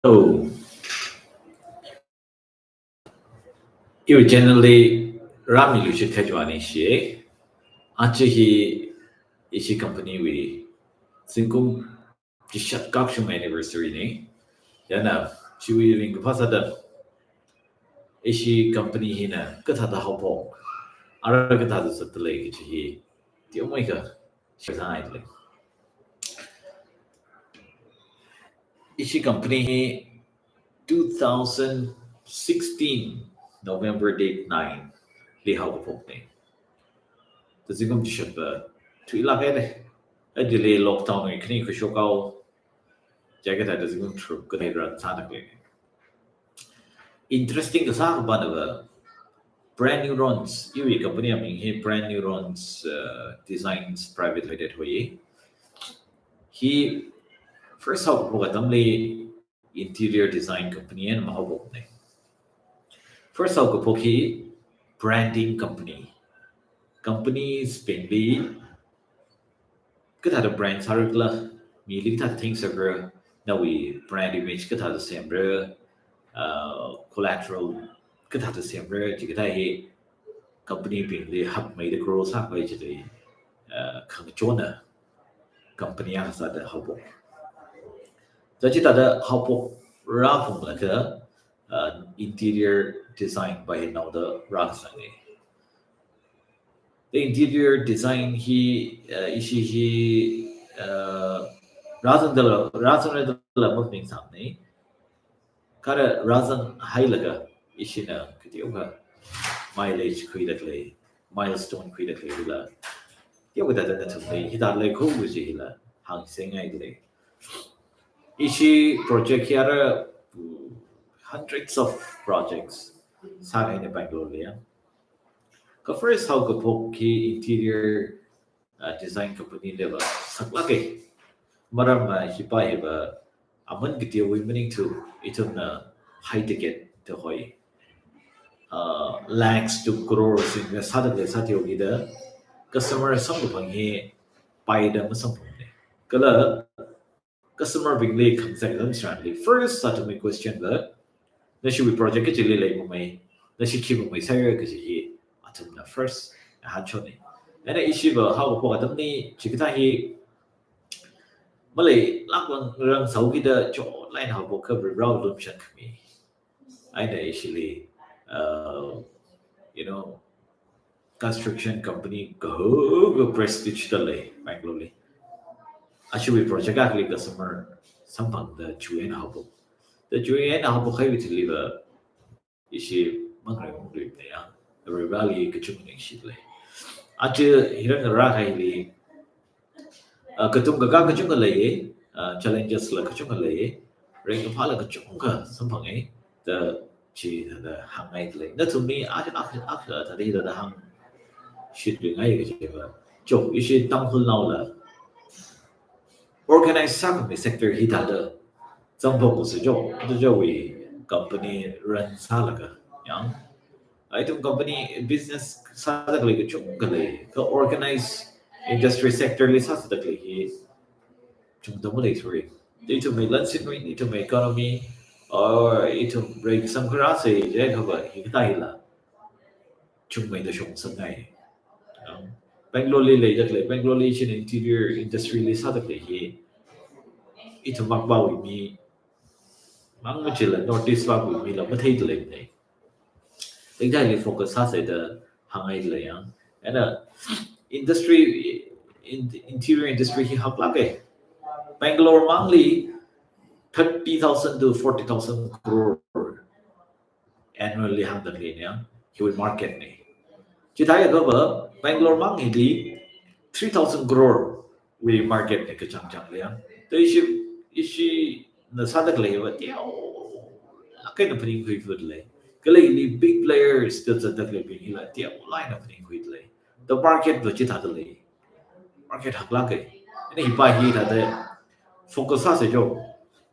So, originally, Rami Lucia Kajwani she, actually, ishi company we, singkum, jishat kakshum anniversary ni, yana, chui ring pasada, ishi company hina, katada hopong, ara katada satale, kichi, Diomika, side like. Ishi company 2016 November date 9 li hopong ni. Tự nhiên chỉ sập thủy lạc hết đấy ở delay lockdown này khi cái số cao chạy cái này tự nhiên chụp cái này ra sao được interesting cái sao bạn là brand neurons yêu company mình he brand neurons designs private limited thôi he first học của tâm lý interior design company and mà học này first học của he branding companies mainly cái thằng brand sao được là mi lý thằng things are now we brand image cái thằng xem rồi collateral cái thằng xem rồi chỉ cái thằng company bình lý hấp mấy cái grow sao vậy chỉ khang chôn à company ang sa da habo giờ chỉ ta da habo ra phong là cái interior design by now the ra sang này the interior design he ishi he razan da một mình sang này kada razan hay là cái ishi na cái điều cái mileage khui được lấy milestone khui được lấy là điều cái đó là thực tế hiện tại lấy không có gì là hàng sinh ngay đấy ishi project here hundreds of projects sa ngay na Bangalore liya ka first how ka po ki interior design company level sakla ke maram hipa heba aman gitiya we meaning to itum na high ticket to hoy lakhs to crores in sa da sa tiyo gida customer song pang hi pai da masang ne kala customer big lake comes and strongly first start to make question the na shi we project ke chili lai mo mai na shi ki mo mai sai ke ji atum na first han chon ne ana issue ba how ko atum ni chi ka hi malai lak wang rang sau ki da cho line how ko ka raw lum shan mi I know actually you know construction company go prestige the lay Bangalore actually project actually customer sampang the chuyen habo the chuyen habo khai with liver ishi mangrai mong dui ne ya the rivali ke chung ne shi le ache hiran ra khai li katung ga chung le challenges la chung le ring ka phala ka chung ka sampang ai the chi the hang ai le na to me a ta de the hang shit bi ngai ke che ba chok ishi tang hul nau la organize some sector hi ta de zang bo ko se jo de jo we company run sa la ga yang ai tum company business sa da le ke chung ka le ka organize industry sector li sa da le hi chung da mo le thuri they to make lunch in need to make economy or it to break some grass je ka ba hi ta hi la chung mai da chung sang ngai Bangalore le jak le Bangalore in interior industry le sa tak le hi itu mak bau mi mang mo chila notice ba bu mi la ma thai le nei exactly focus sa sai da hangai le yang and industry in the interior industry hi hak la ke Bangalore mangli 30,000 to 40,000 crore annually hang da le ya he will market nei chỉ thấy ở đó Bangalore mang thì đi 3,000 crore we market này cái chẳng chẳng liền tới ishi na sa được lấy và tiêu cái nó phải khuyết vượt lấy cái này đi big players được rất được lấy bình là tiêu lại nó phải khuyết lấy the market vừa chỉ thà được lấy market hắc lắc cái này hipa hi thà đấy focus sa sẽ cho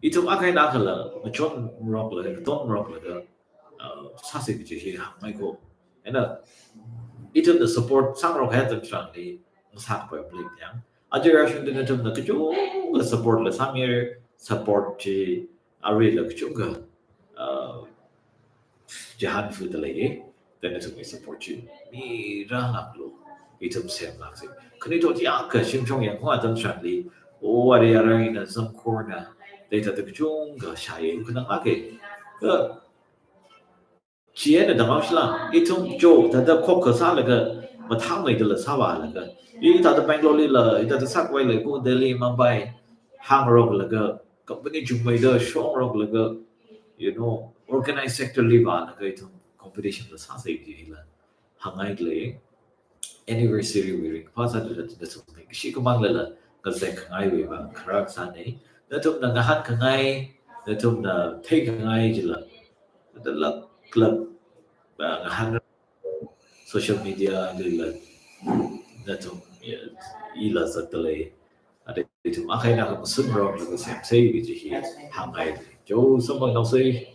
ít trong cái nào là nó chọn rock là ton rock là cái sa sẽ cái gì hắc mai cô là itu the support sang rock hat sang di sak pa blik yang aja ration din itu na kecu support la samir support chi Ari là cái chỗ cái jahan food lagi, then itu may support you. Mi rangak lo, item sem lang si. Kani to tiang ka sim chong yang hoa tam shan li, o ari ari na some corner, data the chung ka shaye kunang lagi. Ke chia na damam sila, item jo tada kok ka sa laga, matang may dala sawa laga. Ita da Bangalore la, ita da Sakway la, ko Delhi, Mumbai, hang rog laga, company chung may da shong rog laga, you know, organized sector li ba laga item competition la sa sa iti la. Hangay le, anniversary wearing, pa sa dala da something. Shi kumang lala, kasi kangay we ba, karak sa ne, natum na ngahan kangay, natum na take kangay jila, dala club, ngahan social media lila, natum ila sa talay. Ada itu makanya aku pesen rom lagu sem gitu hi hangai jauh sama nong sei